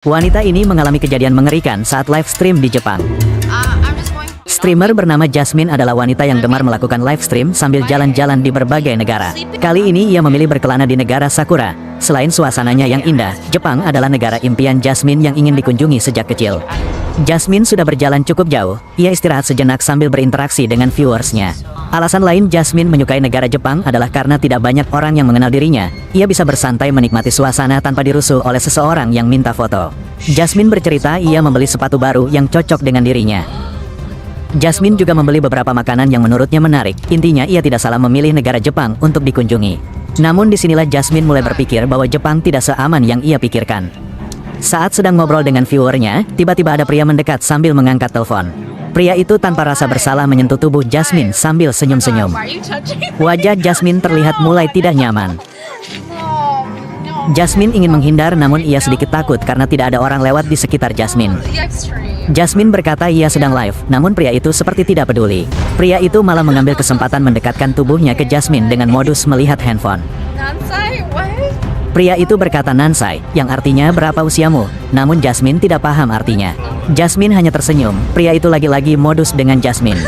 Wanita ini mengalami kejadian mengerikan saat live stream di Jepang. Streamer bernama Jasmine adalah wanita yang gemar melakukan live stream sambil jalan-jalan di berbagai negara. Kali ini ia memilih berkelana di negara Sakura. Selain suasananya yang indah, Jepang adalah negara impian Jasmine yang ingin dikunjungi sejak kecil. Jasmine sudah berjalan cukup jauh, ia istirahat sejenak sambil berinteraksi dengan viewersnya. Alasan lain Jasmine menyukai negara Jepang adalah karena tidak banyak orang yang mengenal dirinya. Ia bisa bersantai menikmati suasana tanpa dirusuh oleh seseorang yang minta foto. Jasmine bercerita ia membeli sepatu baru yang cocok dengan dirinya. Jasmine juga membeli beberapa makanan yang menurutnya menarik. Intinya ia tidak salah memilih negara Jepang untuk dikunjungi. Namun disinilah Jasmine mulai berpikir bahwa Jepang tidak seaman yang ia pikirkan. Saat sedang ngobrol dengan viewernya, tiba-tiba ada pria mendekat sambil mengangkat telepon. Pria itu tanpa rasa bersalah menyentuh tubuh Jasmine sambil senyum-senyum. Wajah Jasmine terlihat mulai tidak nyaman. Jasmine ingin menghindar namun ia sedikit takut karena tidak ada orang lewat di sekitar Jasmine. Jasmine berkata ia sedang live, namun pria itu seperti tidak peduli. Pria itu malah mengambil kesempatan mendekatkan tubuhnya ke Jasmine dengan modus melihat handphone. Pria itu berkata Nansai, yang artinya berapa usiamu, namun Jasmine tidak paham artinya. Jasmine hanya tersenyum, pria itu lagi-lagi modus dengan Jasmine.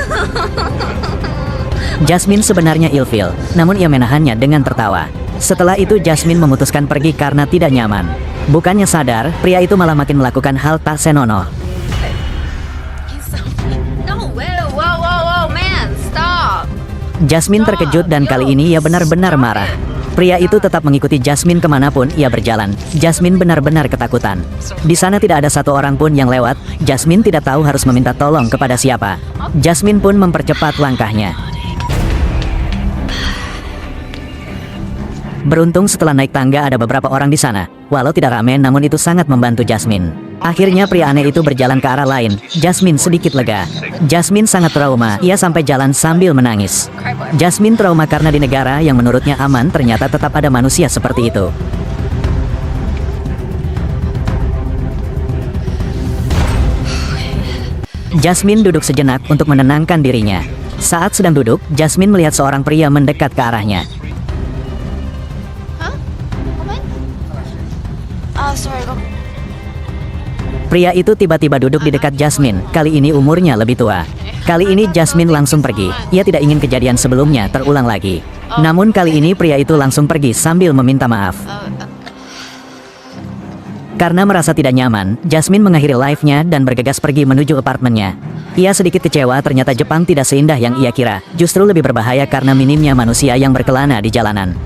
Jasmine sebenarnya ilfil, namun ia menahannya dengan tertawa. Setelah itu Jasmine memutuskan pergi karena tidak nyaman. Bukannya sadar, pria itu malah makin melakukan hal tak senonoh. Jasmine terkejut dan kali ini ia benar-benar marah. Pria itu tetap mengikuti Jasmine kemanapun ia berjalan. Jasmine benar-benar ketakutan. Di sana tidak ada satu orang pun yang lewat. Jasmine tidak tahu harus meminta tolong kepada siapa. Jasmine pun mempercepat langkahnya. Beruntung setelah naik tangga ada beberapa orang di sana. Walau tidak ramai namun itu sangat membantu Jasmine. Akhirnya pria aneh itu berjalan ke arah lain. Jasmine sedikit lega. Jasmine sangat trauma, ia sampai jalan sambil menangis. Jasmine trauma karena di negara yang menurutnya aman ternyata tetap ada manusia seperti itu. Jasmine duduk sejenak untuk menenangkan dirinya. Saat sedang duduk, Jasmine melihat seorang pria mendekat ke arahnya. Pria itu tiba-tiba duduk di dekat Jasmine. Kali ini umurnya lebih tua. Kali ini Jasmine langsung pergi. Ia tidak ingin kejadian sebelumnya terulang lagi. Namun kali ini pria itu langsung pergi sambil meminta maaf. Karena merasa tidak nyaman, Jasmine mengakhiri live-nya dan bergegas pergi menuju apartemennya. Ia sedikit kecewa ternyata Jepang tidak seindah yang ia kira. Justru lebih berbahaya karena minimnya manusia yang berkelana di jalanan.